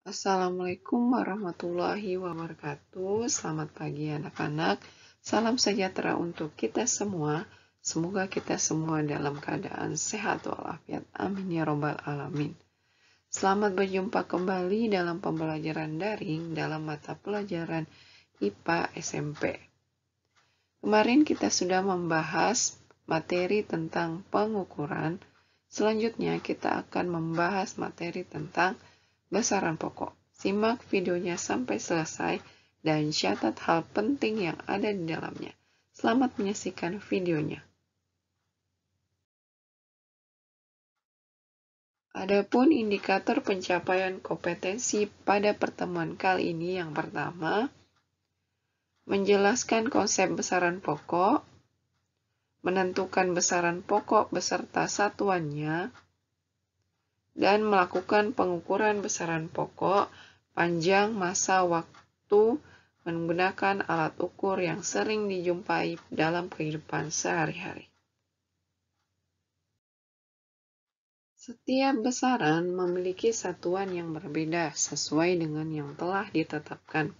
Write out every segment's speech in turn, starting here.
Assalamualaikum warahmatullahi wabarakatuh. Selamat pagi anak-anak. Salam sejahtera untuk kita semua. Semoga kita semua dalam keadaan sehat walafiat. Amin ya robbal alamin. Selamat berjumpa kembali dalam pembelajaran daring dalam mata pelajaran IPA SMP. Kemarin kita sudah membahas materi tentang pengukuran. Selanjutnya kita akan membahas materi tentang besaran pokok. Simak videonya sampai selesai dan catat hal penting yang ada di dalamnya. Selamat menyaksikan videonya. Adapun indikator pencapaian kompetensi pada pertemuan kali ini yang pertama, menjelaskan konsep besaran pokok, menentukan besaran pokok beserta satuannya, dan melakukan pengukuran besaran pokok, panjang, masa, waktu, menggunakan alat ukur yang sering dijumpai dalam kehidupan sehari-hari. Setiap besaran memiliki satuan yang berbeda sesuai dengan yang telah ditetapkan.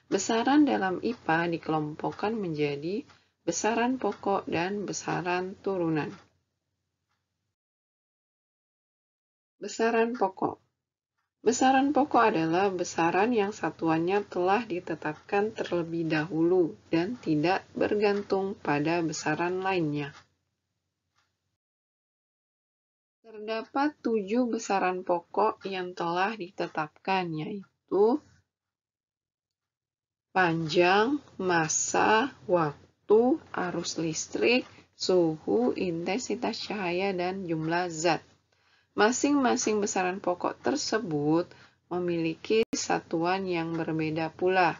Besaran dalam IPA dikelompokkan menjadi besaran pokok dan besaran turunan. Besaran pokok. Besaran pokok adalah besaran yang satuannya telah ditetapkan terlebih dahulu dan tidak bergantung pada besaran lainnya. Terdapat 7 besaran pokok yang telah ditetapkan, yaitu panjang, massa, waktu, arus listrik, suhu, intensitas cahaya, dan jumlah zat. Masing-masing besaran pokok tersebut memiliki satuan yang berbeda pula.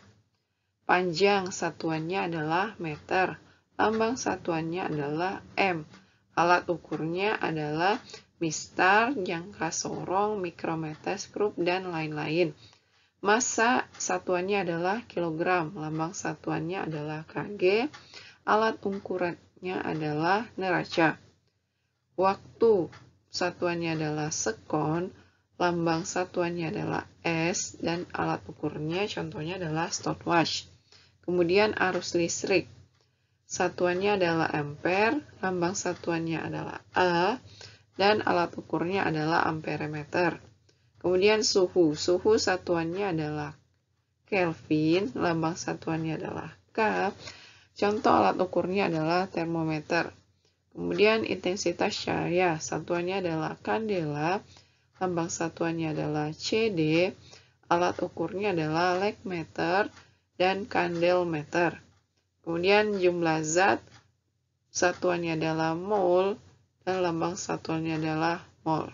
Panjang satuannya adalah meter, lambang satuannya adalah M, alat ukurnya adalah mistar, jangka sorong, mikrometeskop, dan lain-lain. Massa satuannya adalah kilogram, lambang satuannya adalah kg, alat ukurannya adalah neraca. Waktu satuannya adalah sekon, lambang satuannya adalah S, dan alat ukurnya contohnya adalah stopwatch. Kemudian arus listrik, satuannya adalah ampere, lambang satuannya adalah A, dan alat ukurnya adalah amperemeter. Kemudian suhu satuannya adalah Kelvin, lambang satuannya adalah K, contoh alat ukurnya adalah termometer. Kemudian intensitas cahaya, satuannya adalah kandela, lambang satuannya adalah CD, alat ukurnya adalah legmeter dan kandelmeter. Kemudian jumlah zat, satuannya adalah mol, dan lambang satuannya adalah mol.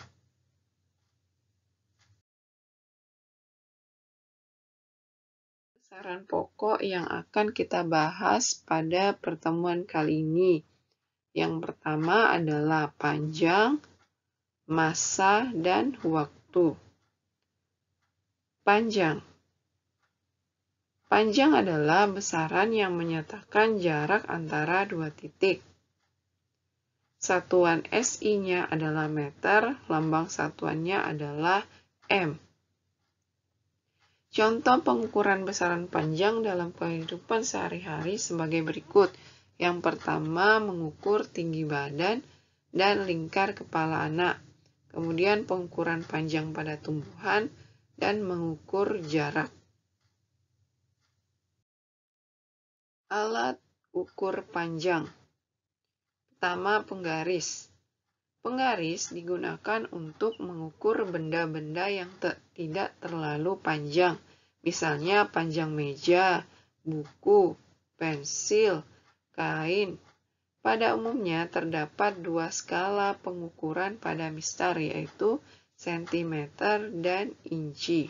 Besaran pokok yang akan kita bahas pada pertemuan kali ini. Yang pertama adalah panjang, massa, dan waktu. Panjang. Panjang adalah besaran yang menyatakan jarak antara dua titik. Satuan SI-nya adalah meter, lambang satuannya adalah M. Contoh pengukuran besaran panjang dalam kehidupan sehari-hari sebagai berikut. Yang pertama, mengukur tinggi badan dan lingkar kepala anak. Kemudian pengukuran panjang pada tumbuhan dan mengukur jarak. Alat ukur panjang. Pertama, penggaris. Penggaris digunakan untuk mengukur benda-benda yang tidak terlalu panjang. Misalnya panjang meja, buku, pensil, kain. Pada umumnya terdapat dua skala pengukuran pada mistar, yaitu sentimeter dan inci.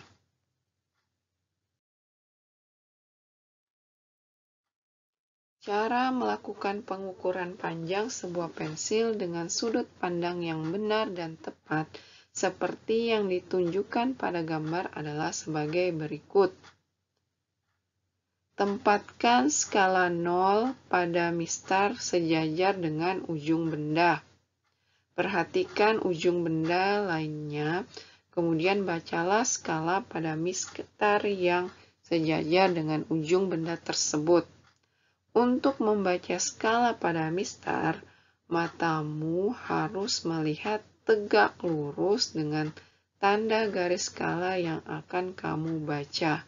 Cara melakukan pengukuran panjang sebuah pensil dengan sudut pandang yang benar dan tepat seperti yang ditunjukkan pada gambar adalah sebagai berikut. Tempatkan skala 0 pada mistar sejajar dengan ujung benda. Perhatikan ujung benda lainnya, Kemudian bacalah skala pada mistar yang sejajar dengan ujung benda tersebut. Untuk membaca skala pada mistar, matamu harus melihat tegak lurus dengan tanda garis skala yang akan kamu baca.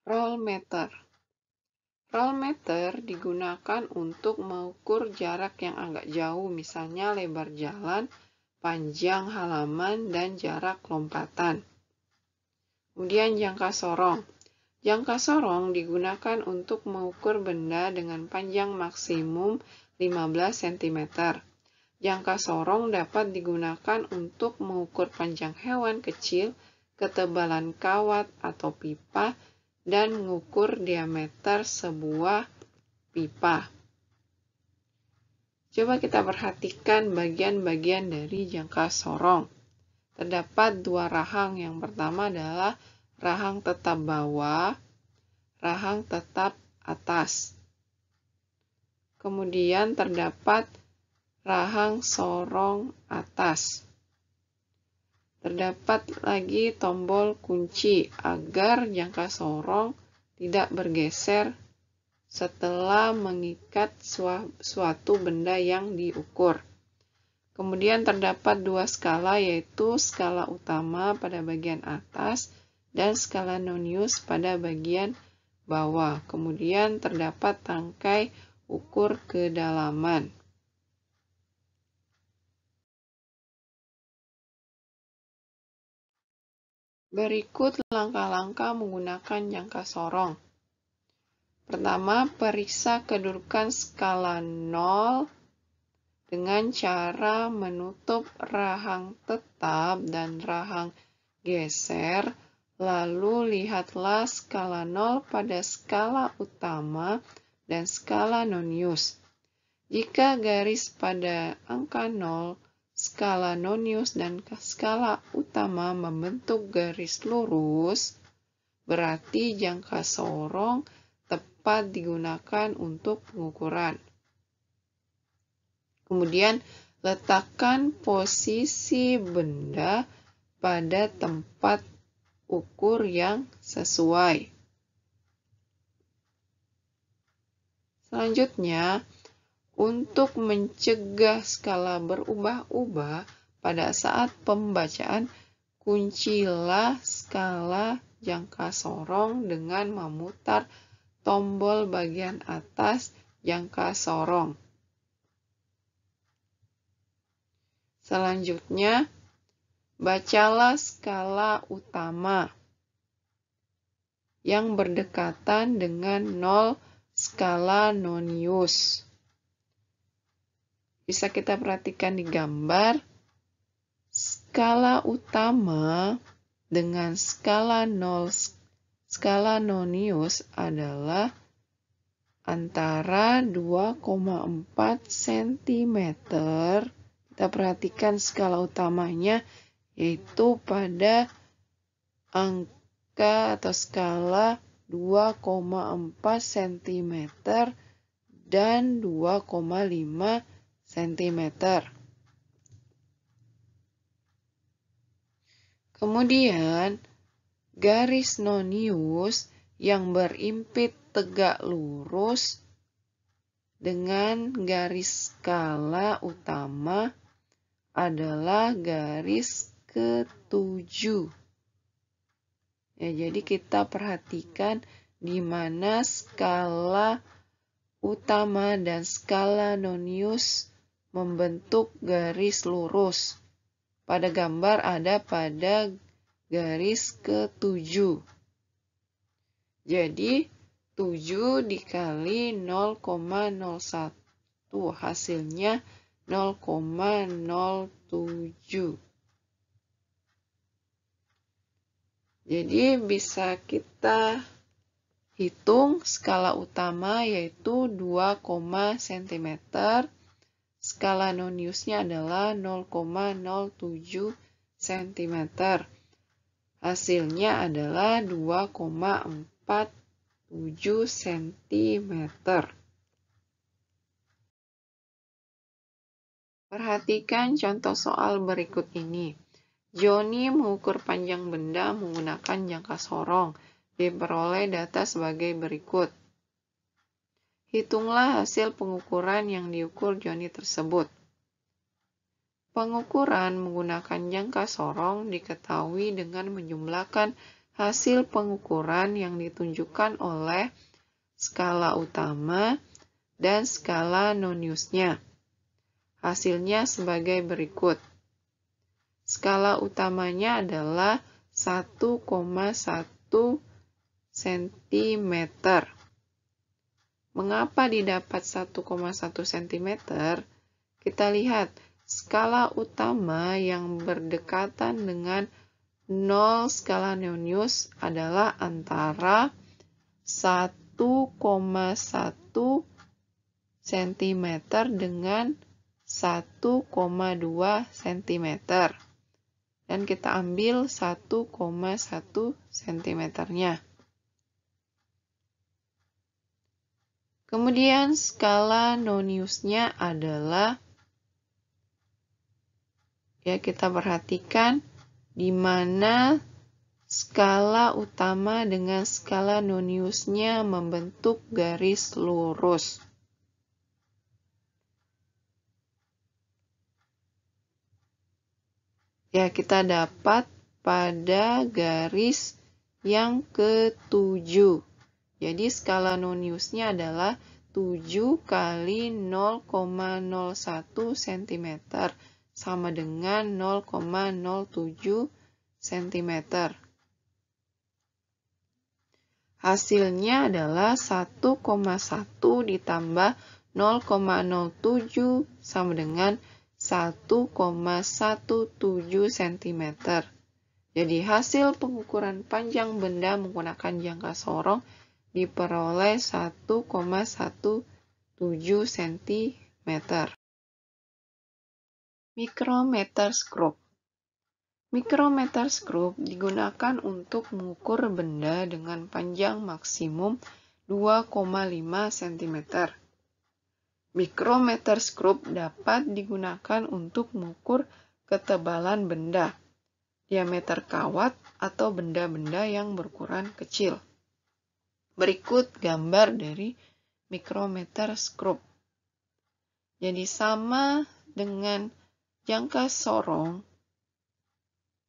Rollmeter. Rollmeter digunakan untuk mengukur jarak yang agak jauh, misalnya lebar jalan, panjang halaman, dan jarak lompatan. Kemudian jangka sorong. Jangka sorong digunakan untuk mengukur benda dengan panjang maksimum 15 cm. Jangka sorong dapat digunakan untuk mengukur panjang hewan kecil, ketebalan kawat atau pipa, dan mengukur diameter sebuah pipa. Coba kita perhatikan bagian-bagian dari jangka sorong. Terdapat dua rahang. Yang pertama adalah rahang tetap bawah, rahang tetap atas. Kemudian terdapat rahang sorong atas. Terdapat lagi tombol kunci agar jangka sorong tidak bergeser setelah mengikat suatu benda yang diukur. Kemudian terdapat dua skala, yaitu skala utama pada bagian atas dan skala nonius pada bagian bawah. Kemudian terdapat tangkai ukur kedalaman. Berikut langkah-langkah menggunakan jangka sorong. Pertama, periksa kedudukan skala 0 dengan cara menutup rahang tetap dan rahang geser, lalu lihatlah skala 0 pada skala utama dan skala nonius. Jika garis pada angka 0, skala nonius dan skala utama membentuk garis lurus, berarti jangka sorong tepat digunakan untuk pengukuran. Kemudian letakkan posisi benda pada tempat ukur yang sesuai. Selanjutnya, untuk mencegah skala berubah-ubah pada saat pembacaan, kuncilah skala jangka sorong dengan memutar tombol bagian atas jangka sorong. Selanjutnya, bacalah skala utama yang berdekatan dengan 0 skala nonius. Bisa kita perhatikan di gambar, skala utama dengan skala 0 skala nonius adalah antara 2,4 cm. Kita perhatikan skala utamanya yaitu pada angka atau skala 2,4 cm dan 2,5 cm. Kemudian, garis nonius yang berimpit tegak lurus dengan garis skala utama adalah garis ke-7. Ya, jadi kita perhatikan di mana skala utama dan skala nonius membentuk garis lurus. Pada gambar ada pada garis ke-7. Jadi 7 dikali 0,01 hasilnya 0,07. Jadi bisa kita hitung skala utama yaitu 2, cm. Skala noniusnya adalah 0,07 cm. Hasilnya adalah 2,47 cm. Perhatikan contoh soal berikut ini. Joni mengukur panjang benda menggunakan jangka sorong. Diperoleh data sebagai berikut. Hitunglah hasil pengukuran yang diukur Joni tersebut. Pengukuran menggunakan jangka sorong diketahui dengan menjumlahkan hasil pengukuran yang ditunjukkan oleh skala utama dan skala noniusnya. Hasilnya sebagai berikut. Skala utamanya adalah 1,1 cm. Mengapa didapat 1,1 cm? Kita lihat skala utama yang berdekatan dengan 0 skala nonius adalah antara 1,1 cm dengan 1,2 cm. Dan kita ambil 1,1 cm-nya. Kemudian skala noniusnya adalah, ya kita perhatikan di mana skala utama dengan skala noniusnya membentuk garis lurus. Ya, kita dapat pada garis yang ke-7. Jadi skala noniusnya adalah 7 kali 0,01 cm sama dengan 0,07 cm. Hasilnya adalah 1,1 ditambah 0,07 sama dengan 1,17 cm. Jadi hasil pengukuran panjang benda menggunakan jangka sorong diperoleh 1,17 cm. Micrometer scrope. Micrometer scrope digunakan untuk mengukur benda dengan panjang maksimum 2,5 cm. Micrometer scrope dapat digunakan untuk mengukur ketebalan benda, diameter kawat, atau benda-benda yang berukuran kecil. Berikut gambar dari micrometer scrope. Jadi sama dengan jangka sorong,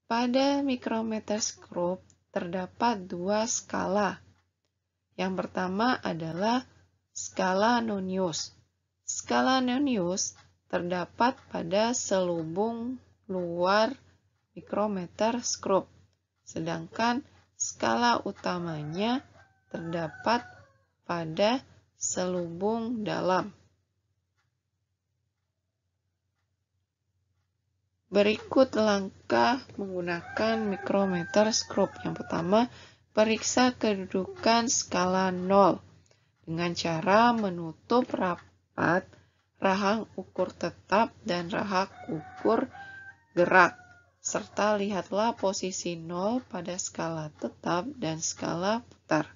pada micrometer scrope terdapat dua skala. Yang pertama adalah skala nonius. Skala nonius terdapat pada selubung luar micrometer scrope, sedangkan skala utamanya terdapat pada selubung dalam. Berikut langkah menggunakan micrometer scrope. Yang pertama, periksa kedudukan skala 0 dengan cara menutup rapat rahang ukur tetap dan rahang ukur gerak, serta lihatlah posisi 0 pada skala tetap dan skala putar.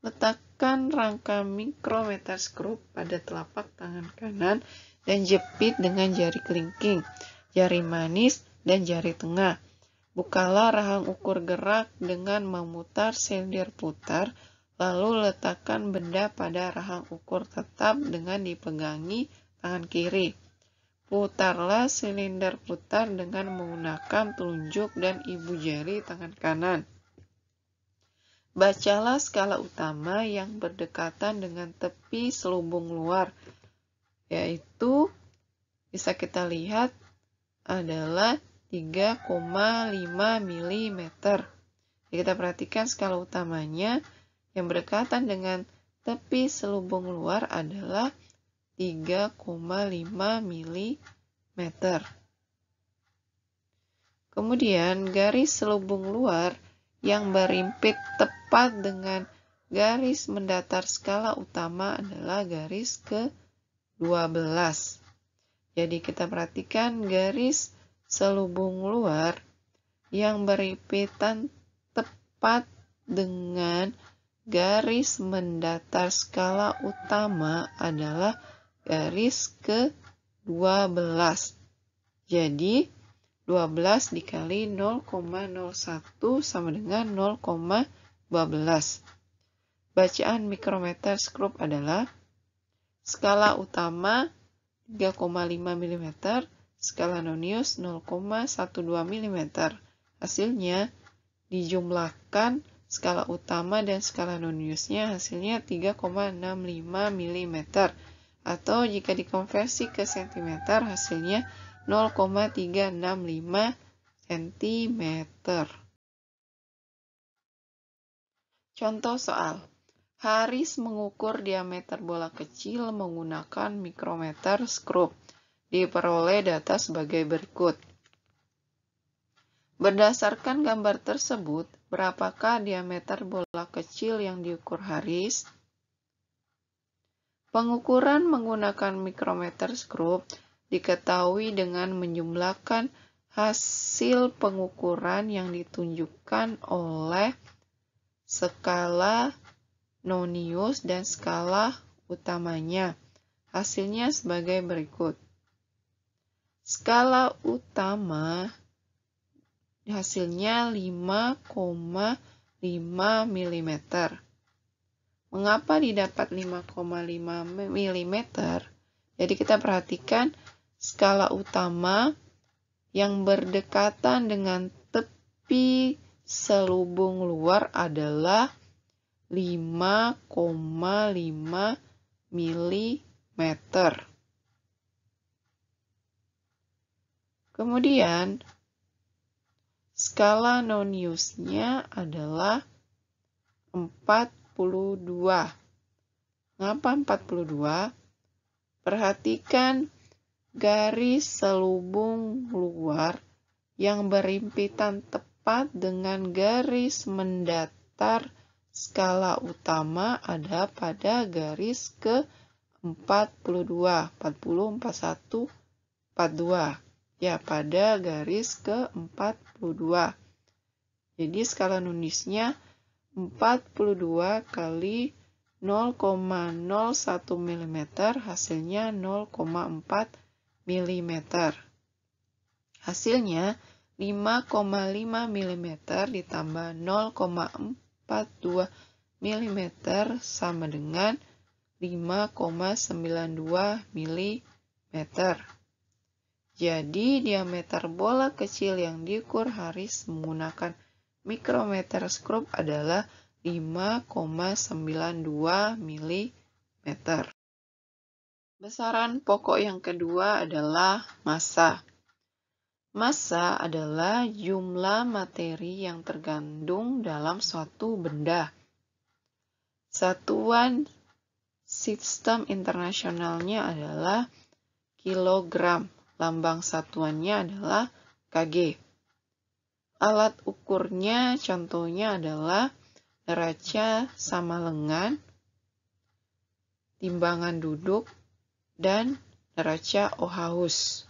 Letakkan rangka micrometer scrope pada telapak tangan kanan dan jepit dengan jari kelingking, jari manis, dan jari tengah. Bukalah rahang ukur gerak dengan memutar silinder putar, lalu letakkan benda pada rahang ukur tetap dengan dipegangi tangan kiri. Putarlah silinder putar dengan menggunakan telunjuk dan ibu jari tangan kanan. Bacalah skala utama yang berdekatan dengan tepi selubung luar, yaitu bisa kita lihat adalah 3,5 mm. Kita perhatikan skala utamanya yang berdekatan dengan tepi selubung luar adalah 3,5 mm. Kemudian garis selubung luar yang berimpit tepat dengan garis mendatar skala utama adalah garis ke-12. Jadi kita perhatikan garis selubung luar yang berimpitan tepat dengan garis mendatar skala utama adalah garis ke-12. 12. Jadi 12 dikali 0,01 sama dengan 0,12. Bacaan mikrometer skrup adalah skala utama 3,5 mm, skala nonius 0,12 mm. Hasilnya dijumlahkan skala utama dan skala noniusnya, hasilnya 3,65 mm. Atau jika dikonversi ke cm, hasilnya 0,365 cm. Contoh soal. Haris mengukur diameter bola kecil menggunakan mikrometer skrup. Diperoleh data sebagai berikut. Berdasarkan gambar tersebut, berapakah diameter bola kecil yang diukur Haris? Pengukuran menggunakan mikrometer skrup diketahui dengan menjumlahkan hasil pengukuran yang ditunjukkan oleh skala nonius dan skala utamanya. Hasilnya sebagai berikut. Skala utama hasilnya 5,5 mm. Mengapa didapat 5,5 mm? Jadi kita perhatikan skala utama yang berdekatan dengan tepi selubung luar adalah 5,5 mm. Kemudian skala noniusnya adalah 42. Mengapa 42? Perhatikan garis selubung luar yang berimpitan tepat dengan garis mendatar skala utama ada pada garis ke-42. 40, 41, 42. Ya, pada garis ke-42. Jadi skala noniusnya 42 kali 0,01 mm, hasilnya 0,4 mm. Hasilnya 5,5 mm ditambah 0,42 mm sama dengan 5,92 mm. Jadi diameter bola kecil yang diukur Haris menggunakan mikrometer skrup adalah 5,92 mm. Besaran pokok yang kedua adalah massa. Massa adalah jumlah materi yang terkandung dalam suatu benda. Satuan sistem internasionalnya adalah kilogram. Lambang satuannya adalah kg. Alat ukurnya contohnya adalah neraca sama lengan, timbangan duduk, dan neraca Ohaus.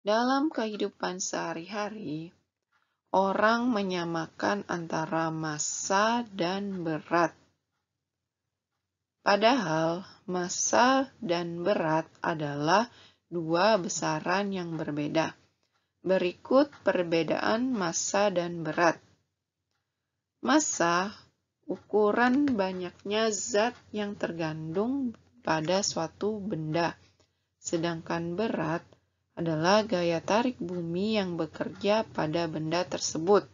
Dalam kehidupan sehari-hari, orang menyamakan antara massa dan berat. Padahal massa dan berat adalah dua besaran yang berbeda. Berikut perbedaan massa dan berat. Massa, ukuran banyaknya zat yang tergandung pada suatu benda. Sedangkan berat adalah gaya tarik bumi yang bekerja pada benda tersebut.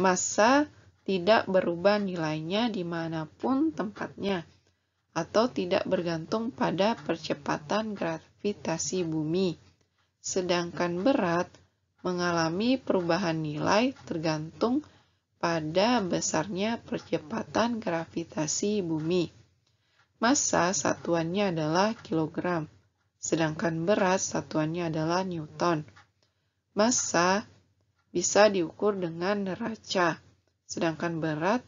Massa tidak berubah nilainya dimanapun tempatnya, atau tidak bergantung pada percepatan gravitasi bumi. Sedangkan berat mengalami perubahan nilai tergantung pada besarnya percepatan gravitasi bumi. Massa satuannya adalah kilogram, sedangkan berat satuannya adalah newton. Massa bisa diukur dengan neraca, sedangkan berat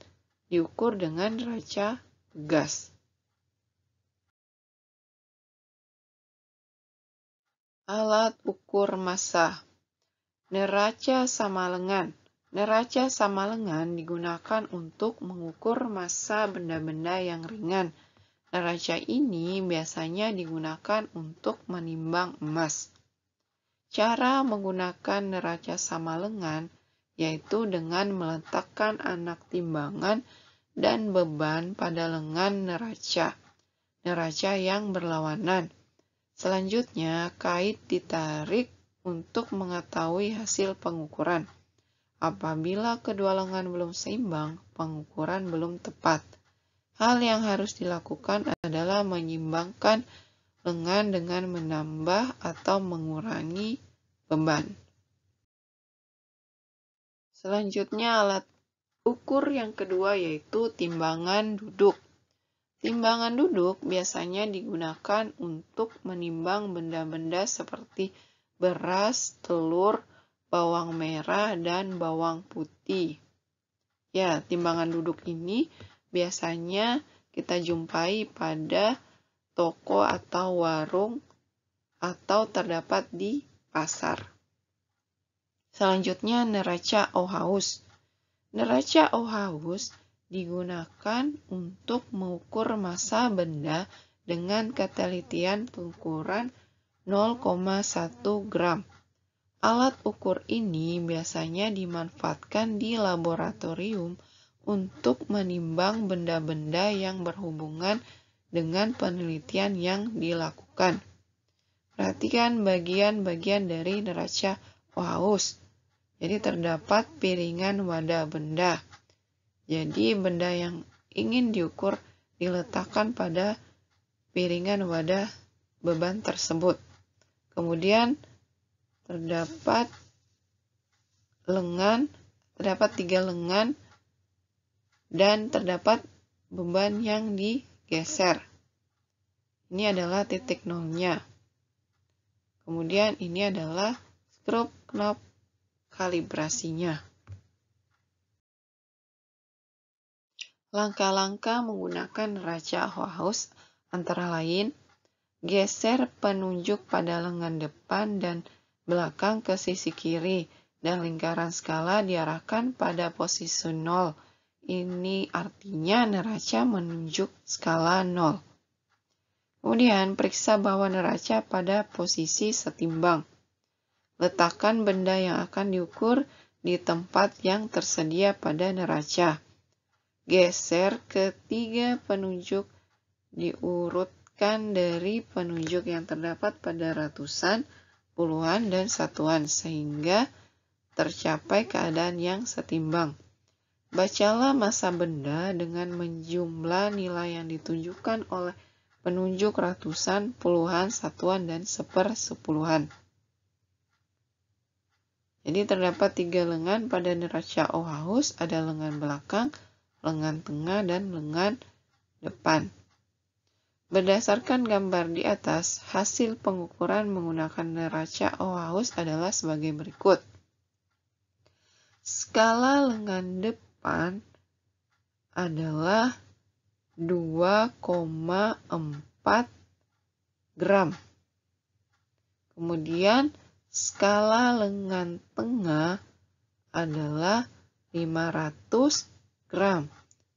diukur dengan neraca gas. Alat ukur massa. Neraca sama lengan. Neraca sama lengan digunakan untuk mengukur massa benda-benda yang ringan Neraca ini biasanya digunakan untuk menimbang emas. Cara menggunakan neraca sama lengan yaitu dengan meletakkan anak timbangan dan beban pada lengan neraca yang berlawanan. Selanjutnya, kait ditarik untuk mengetahui hasil pengukuran. Apabila kedua lengan belum seimbang, pengukuran belum tepat. Hal yang harus dilakukan adalah menyimbangkan lengan dengan menambah atau mengurangi beban. Selanjutnya, alat ukur yang kedua yaitu timbangan duduk. Timbangan duduk biasanya digunakan untuk menimbang benda-benda seperti beras, telur, bawang merah, dan bawang putih. Ya, timbangan duduk ini biasanya kita jumpai pada toko atau warung atau terdapat di pasar. Selanjutnya, neraca Ohaus. Neraca Ohaus digunakan untuk mengukur massa benda dengan ketelitian pengukuran 0,1 gram. Alat ukur ini biasanya dimanfaatkan di laboratorium untuk menimbang benda-benda yang berhubungan dengan penelitian yang dilakukan. Perhatikan bagian-bagian dari neraca Ohaus. Jadi terdapat piringan wadah benda. Jadi benda yang ingin diukur diletakkan pada piringan wadah beban tersebut. Kemudian terdapat 3 lengan dan terdapat beban yang digeser. Ini adalah titik nolnya. Kemudian ini adalah skrup knop kalibrasinya. Langkah-langkah menggunakan neraca Ohaus antara lain, geser penunjuk pada lengan depan dan belakang ke sisi kiri dan lingkaran skala diarahkan pada posisi 0. Ini artinya neraca menunjuk skala 0. Kemudian periksa bahwa neraca pada posisi setimbang. Letakkan benda yang akan diukur di tempat yang tersedia pada neraca. Geser ketiga penunjuk diurutkan dari penunjuk yang terdapat pada ratusan, puluhan, dan satuan sehingga tercapai keadaan yang setimbang. Bacalah massa benda dengan menjumlah nilai yang ditunjukkan oleh penunjuk ratusan, puluhan, satuan, dan sepersepuluhan. Jadi terdapat 3 lengan pada neraca Ohaus, ada lengan belakang, lengan tengah, dan lengan depan. Berdasarkan gambar di atas, hasil pengukuran menggunakan neraca Ohaus adalah sebagai berikut. Skala lengan depan adalah 2,4 gram. Kemudian skala lengan tengah adalah 500 gram.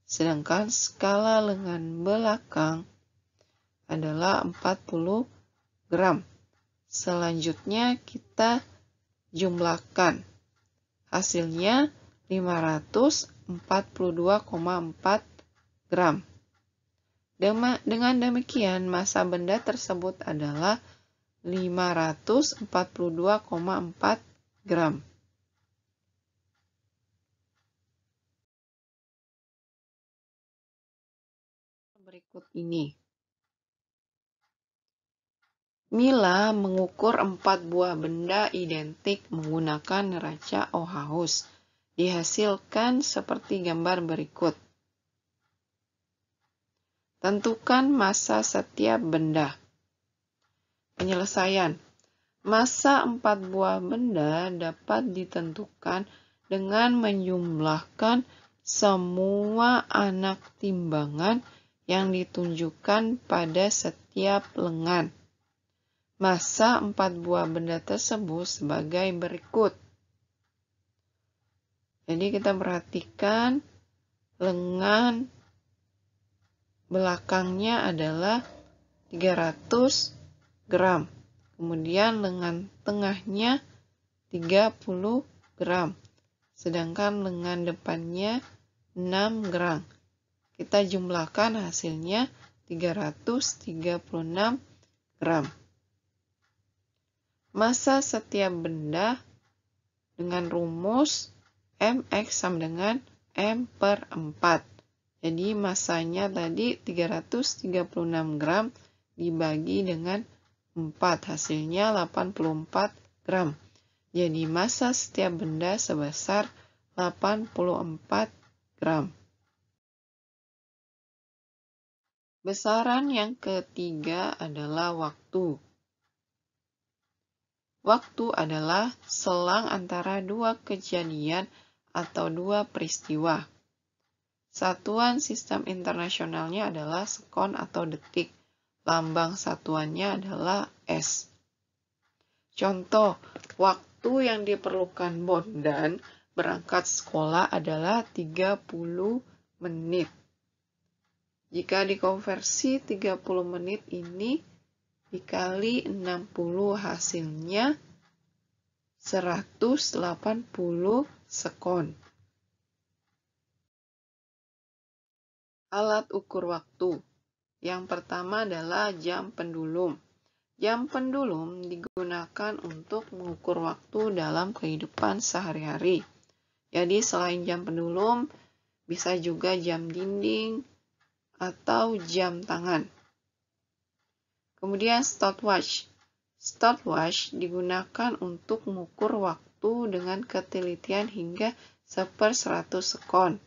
Sedangkan skala lengan belakang adalah 40 gram. Selanjutnya kita jumlahkan. Hasilnya 542,4 gram. Dengan demikian, massa benda tersebut adalah 542,4 gram. Berikut ini. Mila mengukur 4 buah benda identik menggunakan neraca Ohaus. Dihasilkan seperti gambar berikut. Tentukan massa setiap benda. Penyelesaian. Massa 4 buah benda dapat ditentukan dengan menjumlahkan semua anak timbangan yang ditunjukkan pada setiap lengan. Massa 4 buah benda tersebut sebagai berikut. Jadi kita perhatikan lengan belakangnya adalah 300 gram. Kemudian lengan tengahnya 30 gram. Sedangkan lengan depannya 6 gram. Kita jumlahkan hasilnya 336 gram. Massa setiap benda dengan rumus mx sama dengan m/4. Jadi massanya tadi 336 gram dibagi dengan 4, hasilnya 84 gram. Jadi massa setiap benda sebesar 84 gram. Besaran yang ketiga adalah waktu. Waktu adalah selang antara dua kejadian atau dua peristiwa. Satuan sistem internasionalnya adalah sekon atau detik. Lambang satuannya adalah S. Contoh, waktu yang diperlukan Bondan berangkat sekolah adalah 30 menit. Jika dikonversi 30 menit ini dikali 60 hasilnya 180 sekon. Alat ukur waktu. Yang pertama adalah jam pendulum. Jam pendulum digunakan untuk mengukur waktu dalam kehidupan sehari-hari. Jadi selain jam pendulum, bisa juga jam dinding atau jam tangan. Kemudian stopwatch. Stopwatch digunakan untuk mengukur waktu dengan ketelitian hingga 1/100 sekon.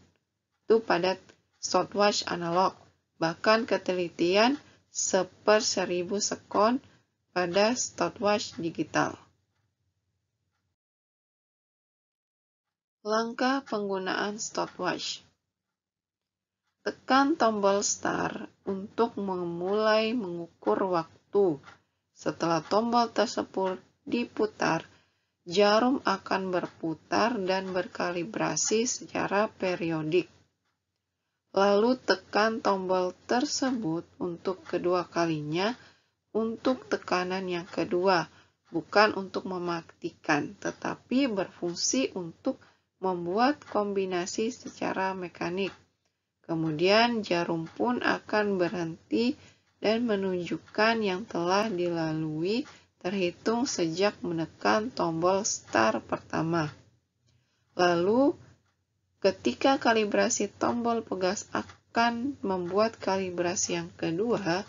Itu pada stopwatch analog. Bahkan ketelitian 1/1000 sekon pada stopwatch digital. Langkah penggunaan stopwatch. Tekan tombol start untuk memulai mengukur waktu. Setelah tombol tersebut diputar, jarum akan berputar dan berkalibrasi secara periodik. Lalu tekan tombol tersebut untuk kedua kalinya untuk tekanan yang kedua, bukan untuk mematikan, tetapi berfungsi untuk membuat kombinasi secara mekanik. Kemudian jarum pun akan berhenti dan menunjukkan yang telah dilalui terhitung sejak menekan tombol start pertama. Lalu, ketika kalibrasi tombol pegas akan membuat kalibrasi yang kedua,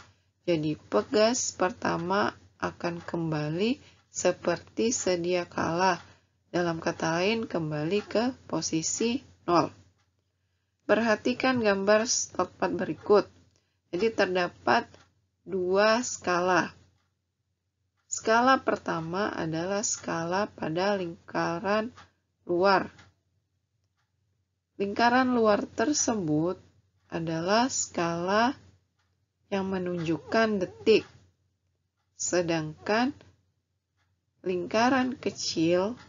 jadi pegas pertama akan kembali seperti sedia kala. Dalam kata lain, kembali ke posisi 0. Perhatikan gambar stopwatch berikut. Jadi terdapat dua skala. Skala pertama adalah skala pada lingkaran luar. Lingkaran luar tersebut adalah skala yang menunjukkan detik, sedangkan lingkaran kecil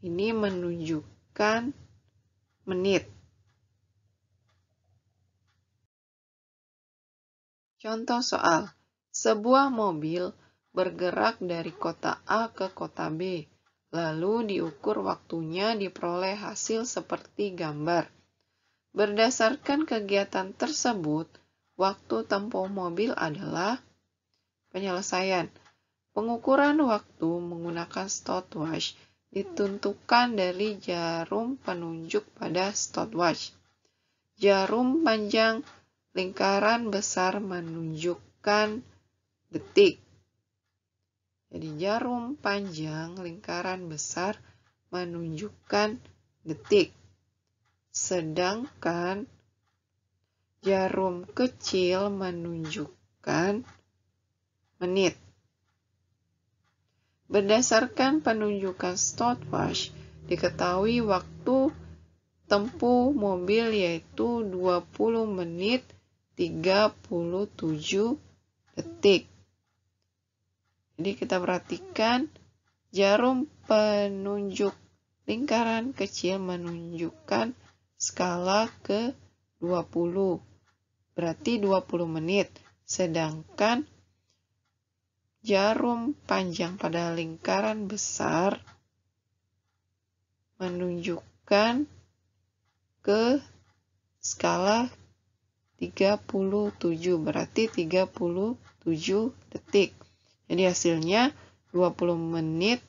ini menunjukkan menit. Contoh soal, sebuah mobil bergerak dari kota A ke kota B, lalu diukur waktunya diperoleh hasil seperti gambar. Berdasarkan kegiatan tersebut, waktu tempuh mobil adalah penyelesaian. Pengukuran waktu menggunakan stopwatch ditentukan dari jarum penunjuk pada stopwatch. Jarum panjang lingkaran besar menunjukkan detik. Jadi jarum panjang lingkaran besar menunjukkan detik. Sedangkan jarum kecil menunjukkan menit. Berdasarkan penunjukan stopwatch, diketahui waktu tempuh mobil yaitu 20 menit 37 detik. Jadi kita perhatikan jarum penunjuk lingkaran kecil menunjukkan skala ke 20. berarti 20 menit. Sedangkan jarum panjang pada lingkaran besar menunjukkan ke skala 37, berarti 37 detik. Jadi hasilnya 20 menit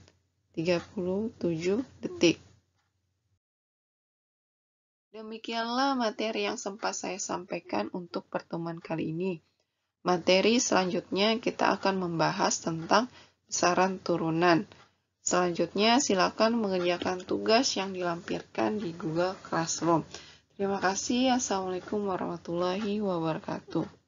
37 detik. Demikianlah materi yang sempat saya sampaikan untuk pertemuan kali ini. Materi selanjutnya kita akan membahas tentang besaran turunan. Selanjutnya silakan mengerjakan tugas yang dilampirkan di Google Classroom. Terima kasih. Assalamualaikum warahmatullahi wabarakatuh.